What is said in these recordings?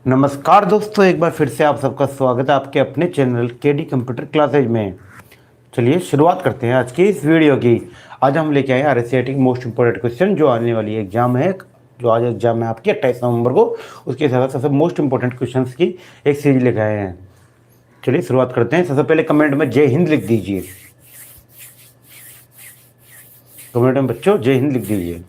नमस्कार दोस्तों, एक बार फिर से आप सबका स्वागत है आपके अपने चैनल केडी कंप्यूटर क्लासेज में। चलिए शुरुआत करते हैं आज की इस वीडियो की। आज हम लेके आए हैं आरएससीआईटी की मोस्ट इंपोर्टेंट क्वेश्चन जो आने वाली एग्जाम है, जो आज एग्जाम है आपकी 28 नवंबर को। उसके हिसाब से सबसे मोस्ट इंपोर्टेंट क्वेश्चन की एक सीरीज लेके आए हैं। चलिए शुरुआत करते हैं। सबसे पहले कमेंट में जय हिंद लिख दीजिए। कमेंट में बच्चों जय हिंद लिख दीजिए।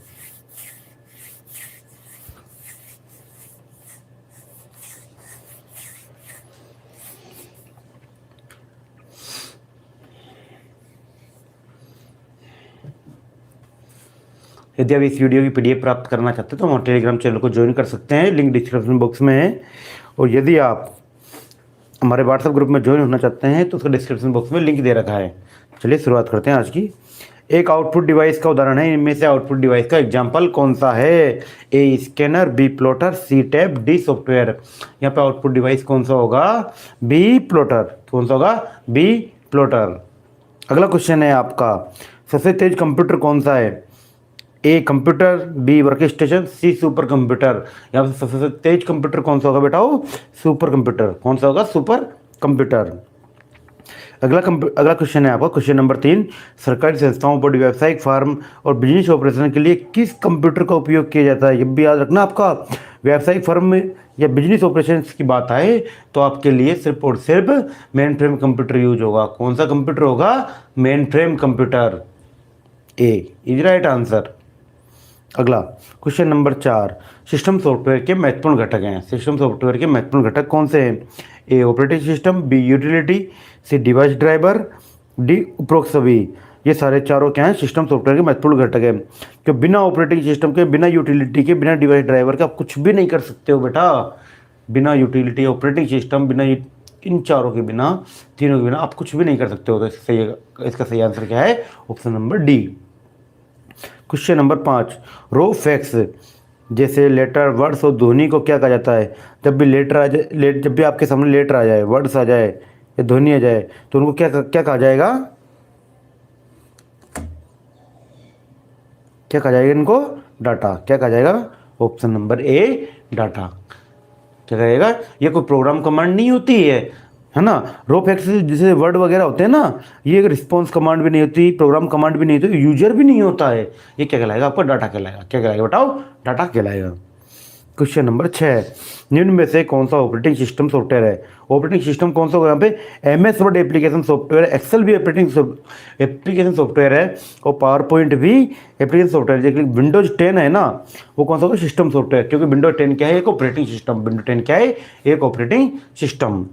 यदि आप इस वीडियो की पीडीएफ प्राप्त करना चाहते हैं तो हमारे टेलीग्राम चैनल को ज्वाइन कर सकते हैं, लिंक डिस्क्रिप्शन बॉक्स में है। और यदि आप हमारे व्हाट्सएप ग्रुप में ज्वाइन होना चाहते हैं तो उसका डिस्क्रिप्शन बॉक्स में लिंक दे रखा है। चलिए शुरुआत करते हैं आज की। एक आउटपुट डिवाइस का उदाहरण है, इनमें से आउटपुट डिवाइस का एग्जाम्पल कौन सा है? A scanner, B plotter, C tab, D software. यहाँ पे आउटपुट डिवाइस कौन सा होगा? B plotter. कौन सा होगा? B plotter. अगला क्वेश्चन है आपका, सबसे तेज कंप्यूटर कौन सा है? A computer, B work station, C super computer. यहाँ पे सबसे तेज कंप्यूटर कौन सा होगा बेटा? वो सुपर कंप्यूटर। कौन सा होगा? Super computer. अगला क्वेश्चन है आपका, क्वेश्चन नंबर 3। सरकारी संस्थाओं पर व्यावसायिक फार्म और बिजनेस ऑपरेशन के लिए किस कंप्यूटर का उपयोग किया जाता है? ये भी याद रखना आपका। व्यावसायिक फर्म में या बिजनेस ऑपरेशन की बात आए तो आपके लिए सिर्फ और सिर्फ मेन फ्रेम कंप्यूटर यूज होगा। कौन सा कंप्यूटर होगा? Main frame computer. A is right answer. अगला क्वेश्चन नंबर 4। सिस्टम सॉफ्टवेयर के महत्वपूर्ण घटक हैं। सिस्टम सॉफ्टवेयर के महत्वपूर्ण घटक कौन से हैं? ए ऑपरेटिंग सिस्टम, बी यूटिलिटी, सी डिवाइस ड्राइवर, डी उपरोक्त सभी। ये सारे चारों क्या हैं? सिस्टम सॉफ्टवेयर के महत्वपूर्ण घटक हैं। कि बिना ऑपरेटिंग सिस्टम के, बिना यूटिलिटी के, बिना डिवाइस ड्राइवर के आप कुछ भी नहीं कर सकते हो बेटा। बिना यूटिलिटी, ऑपरेटिंग सिस्टम, बिना इन चारों के बिना, तीनों के बिना आप कुछ भी नहीं कर सकते हो। तो इसका सही आंसर क्या है? Option number D. Question number 5। रो फैक्स जैसे लेटर, वर्ड्स और ध्वनि को क्या कहा जाता है? जब भी लेटर आ जाए, जब भी आपके सामने लेटर आ जाए, वर्ड्स आ जाए या ध्वनि आ जाए तो उनको क्या कहा जाएगा? क्या कहा जाएगा इनको? डाटा। क्या कहा जाएगा? Option number A data. क्या कहेगा? ये कोई प्रोग्राम कमांड नहीं होती है ना। रो फैक्स जैसे वर्ड वगैरह होते हैं ना, ये रिस्पॉन्स कमांड भी नहीं होती, प्रोग्राम कमांड भी नहीं होती, यूजर भी नहीं होता है। ये क्या कहलाएगा? आपका डाटा कहलाएगा। क्या कहलाएगा बताओ? डाटा कहलाएगा। Question number 6। निम्न में से कौन सा ऑपरेटिंग सिस्टम सॉफ्टवेयर है? ऑपरेटिंग सिस्टम कौन सा होगा यहाँ पे? MS word application software, excel भी एप्लीकेशन सॉफ्टवेयर है, और पावर पॉइंट भी एप्लीकेशन सॉफ्टवेयर है। विंडोज 10 है ना, वो कौन सा होगा? System software. क्योंकि विंडोज 10 क्या है? एक ऑपरेटिंग सिस्टम। विंडोज 10 क्या है? एक operating system.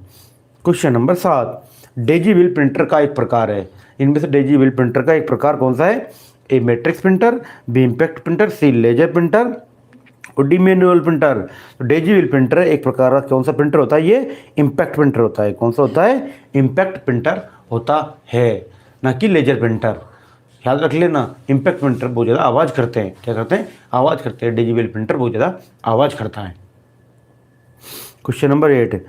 Question number 7। Daisy wheel printer का एक प्रकार है। इनमें से डेजी व्हील प्रिंटर का एक प्रकार कौन सा है? A matrix printer, B impact printer, C laser printer और डी मैनुअल प्रिंटर। तो डेजी व्हील प्रिंटर एक प्रकार का कौन सा प्रिंटर होता है? ये इम्पैक्ट प्रिंटर होता है। कौन सा होता है? इम्पैक्ट प्रिंटर होता है, ना कि लेजर प्रिंटर। याद रख लेना, इम्पैक्ट प्रिंटर बहुत ज़्यादा आवाज़ करते हैं। क्या करते हैं? आवाज़ करते हैं। डेजी व्हील प्रिंटर बहुत ज़्यादा आवाज़ करता है। Question number 8।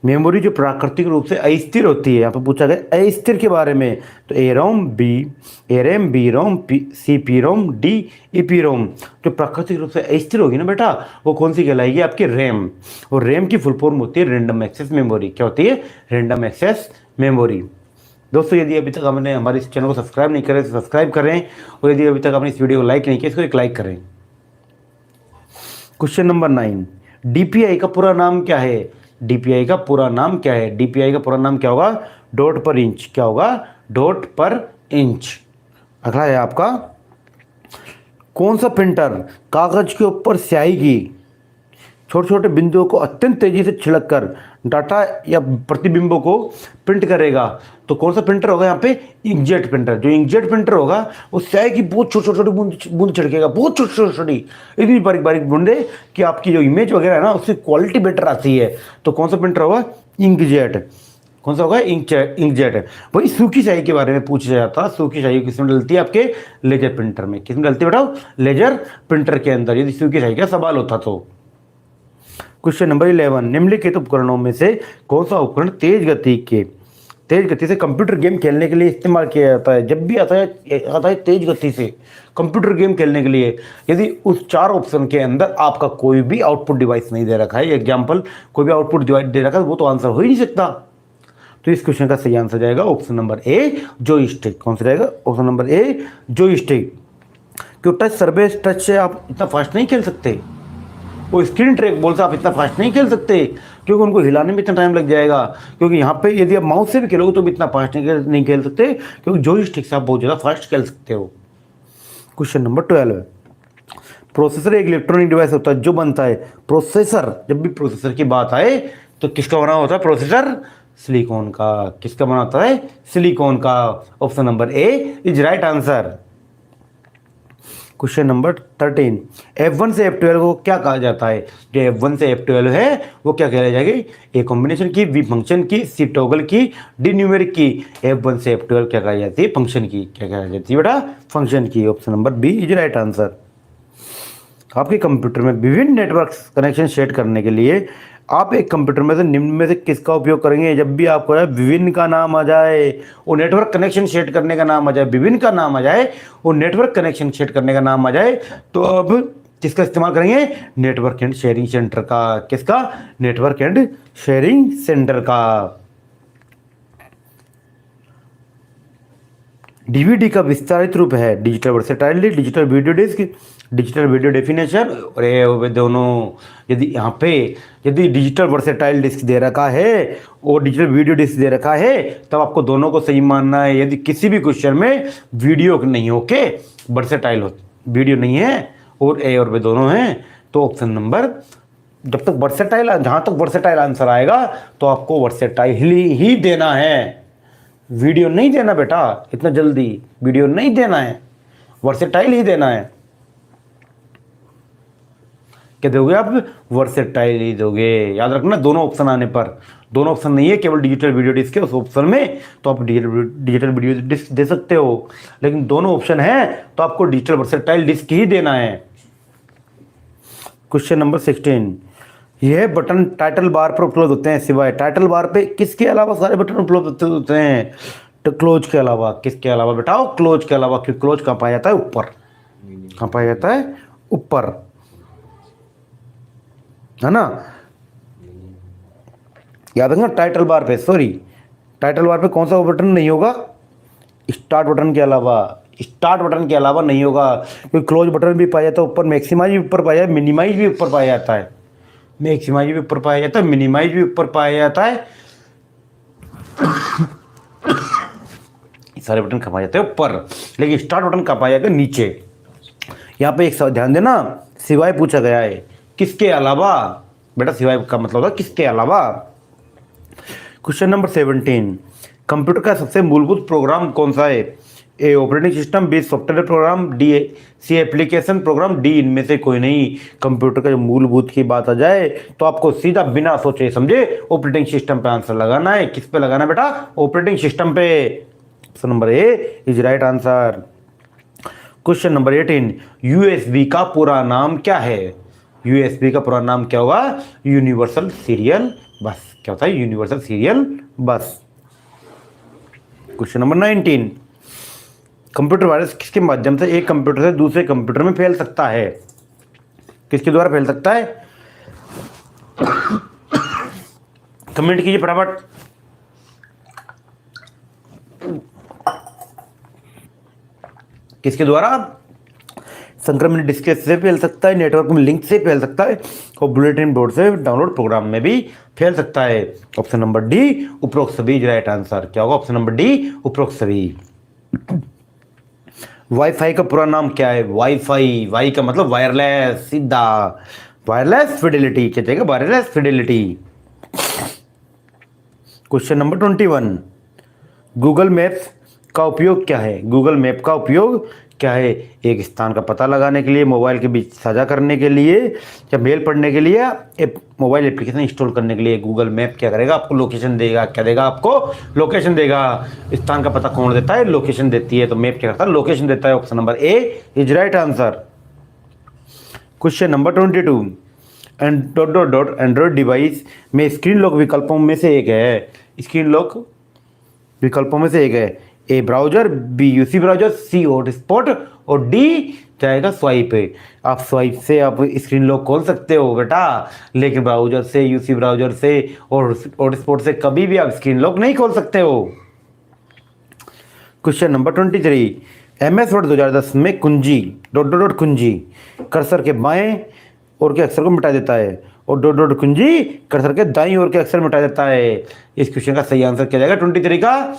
मेमोरी जो प्राकृतिक रूप से अस्थिर होती है, यहाँ पर पूछा गया अस्थिर के बारे में। तो A ROM, B ROM, C P ROM, D E P ROM. जो प्राकृतिक रूप से अस्थिर होगी ना बेटा, वो कौन सी कहलाएगी? आपकी रैम। और रैम की फुल फॉर्म होती है रैंडम एक्सेस मेमोरी। क्या होती है? Random access memory. दोस्तों, यदि अभी तक हमने हमारे इस चैनल को सब्सक्राइब नहीं करें तो सब्सक्राइब करें, और यदि अभी तक आपने इस वीडियो को लाइक नहीं किया इसको एक लाइक करें। Question number 9। डीपीआई का पूरा नाम क्या है? डीपीआई का पूरा नाम क्या है? डीपीआई का पूरा नाम क्या होगा? डॉट पर इंच। क्या होगा? डॉट पर इंच। अगला है आपका, कौन सा प्रिंटर कागज के ऊपर स्याही की छोटे छोटे बिंदुओं को अत्यंत तेजी से छिड़क कर डाटा या प्रतिबिंबों को प्रिंट करेगा? तो कौन सा प्रिंटर होगा यहाँ पे? Inkjet printer. जो इंकजेट प्रिंटर होगा वो स्याही की बहुत छोटी छोटी बूंद छिड़केगा, बहुत छोटी छोटी छोटी, इतनी बारीक बारीक बूंदे कि आपकी जो इमेज वगैरह है ना उसकी क्वालिटी बेटर आती है। तो कौन सा प्रिंटर होगा? इंकजेट। कौन सा होगा? इंकजेट। वही सूखी स्याही के बारे में पूछा जाता। सूखी स्याही किसमें डलती है? आपके लेजर प्रिंटर में। किसमें डलती है बताओ? लेजर प्रिंटर के अंदर, यदि सूखी स्याही का सवाल होता तो। Question number 11। निम्नलिखित उपकरणों में से कौन सा उपकरण तेज गति के तेज गति से कंप्यूटर गेम खेलने के लिए इस्तेमाल किया जाता है। जब भी आता है तेज गति से कंप्यूटर गेम खेलने के लिए, यदि उस 4 ऑप्शन के अंदर आपका कोई भी आउटपुट डिवाइस नहीं दे रखा है, एग्जाम्पल कोई भी आउटपुट डिवाइस दे रखा है, वो तो आंसर हो ही नहीं सकता। तो इस क्वेश्चन का सही आंसर जाएगा ऑप्शन नंबर ए, जॉयस्टिक। कौन सा जाएगा? Option number A, joystick. क्यों? टच सर्फेस टच से आप इतना फास्ट नहीं खेल सकते, वो स्क्रीन ट्रैक बॉल से आप इतना फास्ट नहीं खेल सकते, क्योंकि उनको हिलाने में इतना टाइम लग जाएगा। क्योंकि यहाँ पे यदि आप माउस से भी खेलोगे तो भी इतना फास्ट नहीं खेल सकते, क्योंकि जॉयस्टिक से आप बहुत ज़्यादा फास्ट खेल सकते हो। क्वेश्चन नंबर 12, प्रोसेसर एक इलेक्ट्रॉनिक डिवाइस होता है जो बनता है प्रोसेसर। जब भी प्रोसेसर की बात आए तो किसका बना होता है प्रोसेसर? सिलिकॉन का। किसका बना होता है? सिलिकॉन का। Option number A is right answer. Question number 13, F1 से F12 को क्या कहा जाता है? जो F1 से F12 है वो क्या कह जाएगी? ए कॉम्बिनेशन की, बी फंक्शन की, सी टॉगल की, डी न्यूमेरिक की। F1 से F12 क्या कहा जाती है? फंक्शन की। क्या कहा जाती है बेटा? फंक्शन की। Option number B is right answer. आपके कंप्यूटर में विभिन्न नेटवर्क कनेक्शन सेट करने के लिए आप एक कंप्यूटर में से निम्न में से किसका उपयोग करेंगे? जब भी आपको विभिन्न का नाम आ जाए, वो नेटवर्क कनेक्शन सेट करने का नाम आ जाए, विभिन्न का नाम आ जाए, वो नेटवर्क कनेक्शन सेट करने का नाम आ जाए, तो अब किसका इस्तेमाल करेंगे? नेटवर्क एंड शेयरिंग सेंटर का। किसका? नेटवर्क एंड शेयरिंग सेंटर का। डीवीडी का विस्तारित रूप है digital versatile disc, digital video disc, digital video definition. और ये दोनों, यदि यहाँ पे यदि डिजिटल वर्सेटाइल डिस्क दे रखा है और डिजिटल वीडियो डिस्क दे रखा है, तब आपको दोनों को सही मानना है। यदि किसी भी क्वेश्चन में वीडियो नहीं हो के वर्सेटाइल हो, वीडियो नहीं है और ए और वे दोनों हैं, तो ऑप्शन नंबर, जब तक वर्सेटाइल, जहाँ तक वर्सेटाइल आंसर आएगा तो आपको वर्सेटाइल ही देना है, वीडियो नहीं देना बेटा। इतना जल्दी वीडियो नहीं देना है, वर्सेटाइल ही देना है। क्या दोगे आप? वर्सेटाइल ही दोगे। याद रखना, दोनों ऑप्शन आने पर, दोनों ऑप्शन नहीं है केवल डिजिटल वीडियो डिस्क के उस ऑप्शन में, तो आप डिजिटल वीडियो डिस्क दे सकते हो, लेकिन दोनों ऑप्शन है तो आपको डिजिटल वर्सेटाइल डिस्क ही देना है। क्वेश्चन नंबर 16, यह बटन टाइटल बार पर उपलब्ध होते हैं सिवाय टाइटल बार पे किसके अलावा सारे बटन उपलब्ध होते हैं? तो क्लोज के अलावा। किसके अलावा बेटाओ? क्लोज के अलावा। क्योंकि क्लोज कहाँ पाया जाता है? ऊपर। कहाँ पाया जाता है? ऊपर, है ना? याद रखना, टाइटल बार पे, सॉरी, टाइटल बार पे कौन सा बटन नहीं होगा? स्टार्ट बटन के अलावा। स्टार्ट बटन के अलावा नहीं होगा, क्योंकि क्लोज बटन भी पाया जाता है ऊपर, मैक्सिमाइज भी ऊपर पाया जाता है, मिनिमाइज भी ऊपर पाया जाता है, मैक्सिमाइज भी ऊपर पाया जाता है, मिनिमाइज भी ऊपर पाया जाता है। सारे बटन कहाँ पाए जाते हैं? ऊपर। लेकिन स्टार्ट बटन कहाँ पाया जाता है? नीचे। यहाँ पे एक ध्यान देना, सिवाय पूछा गया है, किसके अलावा? बेटा सिवाय का मतलब होता है किसके अलावा। क्वेश्चन नंबर 17, कंप्यूटर का सबसे मूलभूत प्रोग्राम कौन सा है? A operating system, B software program, D C application program, D इनमें से कोई नहीं। कंप्यूटर का जो मूलभूत की बात आ जाए तो आपको सीधा बिना सोचे समझे ऑपरेटिंग सिस्टम पे आंसर लगाना है। किस पे लगाना है बेटा? ऑपरेटिंग सिस्टम पे। Option number A is right answer. Question number 18, USB का पूरा नाम क्या है? यूएसबी का पूरा नाम क्या होगा? यूनिवर्सल सीरियल बस। क्या होता है? यूनिवर्सल सीरियल बस। क्वेश्चन नंबर 19, कंप्यूटर वायरस किसके माध्यम से एक कंप्यूटर से दूसरे कंप्यूटर में फैल सकता है? किसके द्वारा फैल सकता है? कमेंट कीजिए फटाफट। किसके द्वारा? संक्रमण डिस्क से फैल सकता है, नेटवर्क में लिंक से फैल सकता है, और बुलेटिन बोर्ड से डाउनलोड प्रोग्राम में भी फैल सकता है। ऑप्शन नंबर डी, उपरोक्त सभी राइट आंसर। क्या होगा? ऑप्शन नंबर डी, उपरोक्त सभी। वाईफाई का पूरा नाम क्या है? वाईफाई, वाई का मतलब वायरलेस, सीधा वायरलेस फिडेलिटी। क्या चाहिए? Wireless Fidelity. Question number 21, Google maps का उपयोग क्या है? गूगल मैप का उपयोग क्या है? एक स्थान का पता लगाने के लिए, मोबाइल के बीच साझा करने के लिए, या मेल पढ़ने के लिए, मोबाइल एप्लीकेशन इंस्टॉल करने के लिए। गूगल मैप क्या करेगा? आपको लोकेशन देगा। क्या देगा? आपको लोकेशन देगा। स्थान का पता कौन देता है? लोकेशन देती है। तो मैप क्या करता है? लोकेशन देता है। Option number A is right answer. Question number 22, Android device में स्क्रीन लॉक विकल्पों में से एक है। स्क्रीन लॉक विकल्पों में से एक है, A browser, B UC browser, C hotspot और डी जाएगा स्वाइप। आप स्वाइप से आप स्क्रीन लॉक खोल सकते हो बेटा, लेकिन ब्राउजर से, यूसी ब्राउजर से और हॉटस्पॉट से कभी भी आप स्क्रीन लॉक नहीं खोल सकते हो। क्वेश्चन नंबर 23, MS वर्ड 2010 में कुंजी डॉट डॉट डॉट कुंजी कर्सर के बाएं ओर के अक्षर को मिटा देता है और डॉट डॉट कुंजी कर्सर के दाईं ओर के अक्षर मिटा देता है। इस क्वेश्चन का सही आंसर क्या जाएगा 23 का?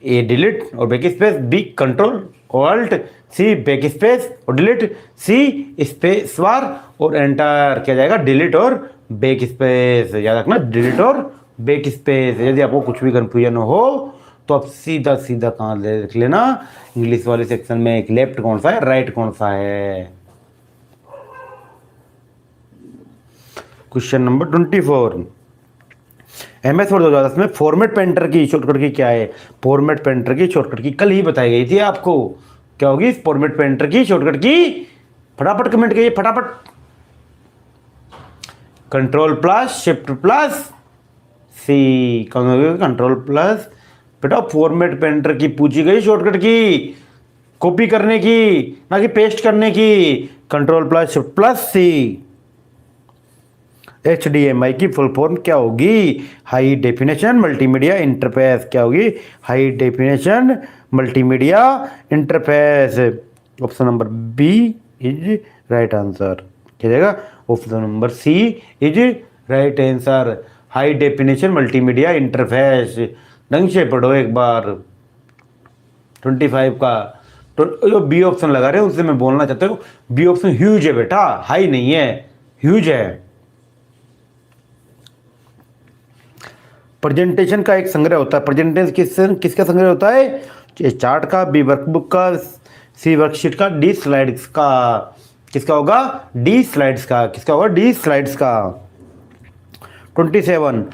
ए डिलीट और back space, B control alt, C back space और डिलीट, सी स्पेस बार और एंटर। क्या जाएगा? डिलीट और बैक स्पेस। याद रखना, डिलीट और बैक स्पेस। यदि आपको कुछ भी कंफ्यूजन हो तो आप सीधा सीधा कहाँ लिख लेना, इंग्लिश वाले सेक्शन में, एक लेफ्ट कौन सा है, राइट कौन सा है। क्वेश्चन नंबर 24, MS वर्ड 2010 में फॉर्मेट पेंटर की शॉर्टकट की क्या है? फॉर्मेट पेंटर की शॉर्टकट की कल ही बताई गई थी आपको, क्या होगी फॉर्मेट पेंटर की शॉर्टकट की? फटाफट कमेंट कीजिए, फटाफट। कंट्रोल प्लस शिफ्ट प्लस सी। कंट्रोल प्लस, बेटा फॉर्मेट पेंटर की पूछी गई शॉर्टकट की, कॉपी करने की ना कि पेस्ट करने की। Control plus shift plus C. HDMI की फुल फॉर्म क्या होगी? High definition multimedia interface. क्या होगी? High definition multimedia interface. Option number B is right answer. क्या जाएगा? Option number C is right answer. High definition multimedia interface. ढंग से पढ़ो एक बार। 25 का तो जो बी ऑप्शन लगा रहे हैं उससे मैं बोलना चाहता हूँ, बी ऑप्शन ह्यूज है बेटा, हाई नहीं है, ह्यूज है। प्रेजेंटेशन का एक संग्रह होता है। प्रेजेंटेशन किसका संग्रह होता है? ए चार्ट का, बी वर्कबुक का, सी वर्कशीट का, डी स्लाइड्स का। किसका होगा? डी स्लाइड्स का। किसका होगा? डी स्लाइड्स का। 27,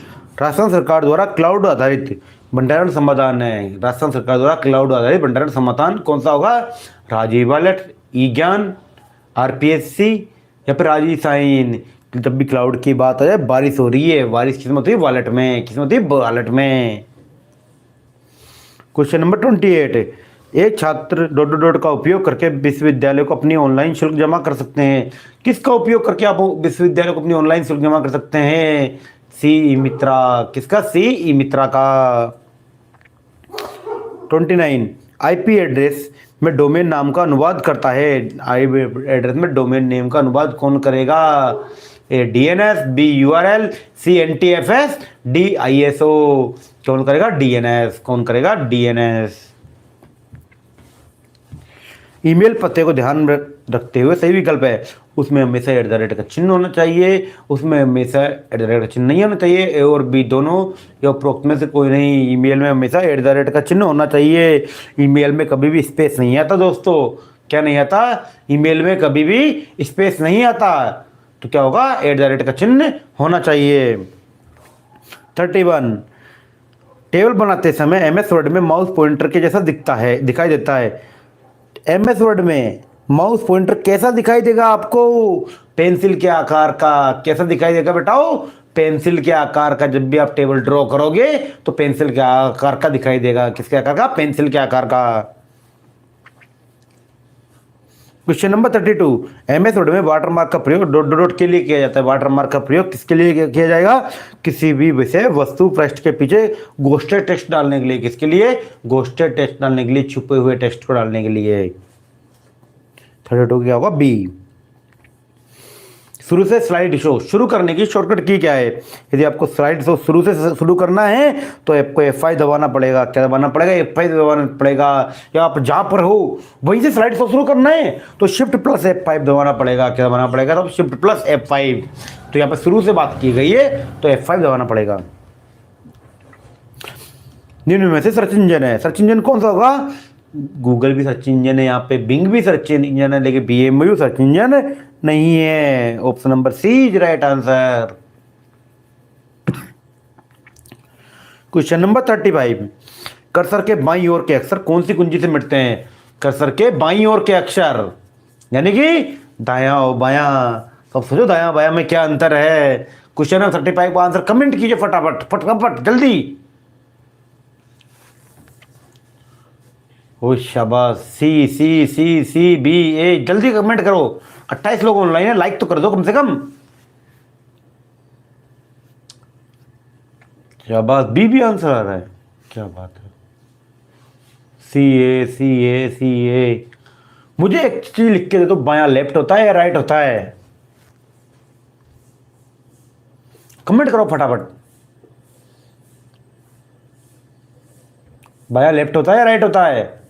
राजस्थान सरकार द्वारा क्लाउड आधारित भंडारण समाधान है। राजस्थान सरकार द्वारा क्लाउड आधारित भंडारण समाधान कौन सा होगा? राजीव वॉलेट, ई ज्ञान, RPSC या फिर राजीव साइन। जब भी क्लाउड की बात आ जाए, बारिश हो रही है, बारिश किस्मत होती है वॉलेट में, किस्मत होती है वॉलेट में। क्वेश्चन नंबर 28, एक छात्र डॉट डॉट डॉट का उपयोग करके विश्वविद्यालय को अपनी ऑनलाइन शुल्क जमा कर सकते हैं। किसका उपयोग करके आप विश्वविद्यालय को अपनी ऑनलाइन शुल्क जमा कर सकते हैं? सी ई मित्रा। किसका? सी ई मित्रा का। 29, IP एड्रेस में डोमेन नाम का अनुवाद करता है। IP एड्रेस में डोमेन नेम का अनुवाद कौन करेगा? ए DNS, B URL, C NTFS, D ISO। कौन करेगा? DNS। कौन करेगा? DNS। ईमेल पते को ध्यान रखते हुए सही विकल्प है, उसमें हमेशा @ का चिन्ह होना चाहिए, उसमें हमेशा @ का चिन्ह नहीं होना चाहिए। ए और बी दोनों या उपरोक्त में से कोई नहीं। ईमेल में हमेशा @ का चिन्ह होना चाहिए। ईमेल में कभी भी स्पेस नहीं आता दोस्तों। क्या नहीं आता? ईमेल में कभी भी स्पेस नहीं आता। तो क्या होगा? @ का चिन्ह होना चाहिए। 31, टेबल बनाते समय MS वर्ड में माउस पॉइंटर के जैसा दिखाई देता है। MS वर्ड में माउस पॉइंटर कैसा दिखाई देगा आपको? पेंसिल के आकार का। कैसा दिखाई देगा बेटाओ? पेंसिल के आकार का। जब भी आप टेबल ड्रॉ करोगे तो पेंसिल के आकार का दिखाई देगा। किसके आकार का? पेंसिल के आकार का। क्वेश्चन नंबर 32, MS वर्ड में वाटरमार्क का प्रयोग डॉट डॉट डॉट के लिए किया जाता है। वाटरमार्क का प्रयोग किसके लिए किया जाएगा? किसी भी विषय वस्तु पृष्ठ के पीछे घोषित टेक्स्ट डालने के लिए। किसके लिए? घोषित टेक्स्ट डालने के लिए, छुपे हुए टेक्स्ट को डालने के लिए। 32 क्या होगा? बी। शुरू से स्लाइड शो शुरू करने की शॉर्टकट की क्या है? यदि आपको स्लाइड शो शुरू से शुरू करना है तो आपको F5 दबाना पड़ेगा। क्या दबाना पड़ेगा? F5 दबाना पड़ेगा। या आप जहाँ पर हो वहीं से स्लाइड शो शुरू करना है तो शिफ्ट प्लस F5 दबाना पड़ेगा। क्या दबाना पड़ेगा? तो शिफ्ट प्लस F5। तो यहाँ पर शुरू से बात की गई है तो F5 दबाना पड़ेगा। निम्न में से सर्च इंजन है। सर्च इंजन कौन सा होगा? गूगल भी सर्च इंजन है, यहाँ पे बिंग भी सर्च इंजन है, लेकिन BMU सर्च इंजन नहीं है। Option number C is right answer. Question number 35, cursor के बाईं ओर के अक्षर कौन सी कुंजी से मिटते हैं? कर्सर के बाईं ओर के अक्षर यानी कि दायां और बायां। तो सोचो दायां बायां में क्या अंतर है? क्वेश्चन नंबर 35 का आंसर कमेंट कीजिए फटाफट फटाफट जल्दी। ओ शाबाश, सी सी सी सी बी ए, जल्दी कमेंट करो। 28 लोग ऑनलाइन है, लाइक तो कर दो कम से कम। शाबाश, बी भी आंसर आ रहा है, क्या बात है। सी ए सी ए सी ए। मुझे एक चीज लिख के दे दो, बायां लेफ्ट होता है या राइट होता है? कमेंट करो फटाफट। बायां लेफ्ट होता है या राइट होता है?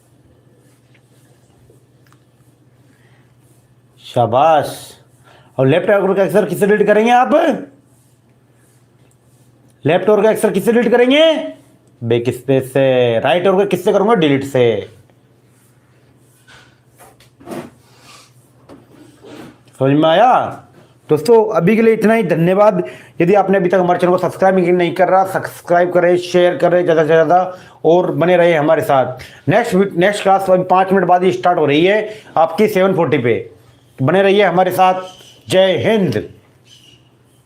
शाबाश। और लेफ्ट आर्डर का अक्षर किससे डिलीट करेंगे आप? लेफ्ट ओर का अक्षर किससे डिलीट करेंगे? बैक स्पेस से। राइट ओर का किससे करूंगा? डिलीट से। समझ में आया? दोस्तों अभी के लिए इतना ही, धन्यवाद। यदि आपने अभी तक हमारे चैनल को सब्सक्राइब नहीं कर रहा, सब्सक्राइब करें, शेयर करें ज़्यादा से ज़्यादा, और बने रहे हमारे साथ। नेक्स्ट क्लास अभी 5 मिनट बाद ही स्टार्ट हो रही है आपकी 7:40 पे। बने रहिए हमारे साथ। जय हिंद।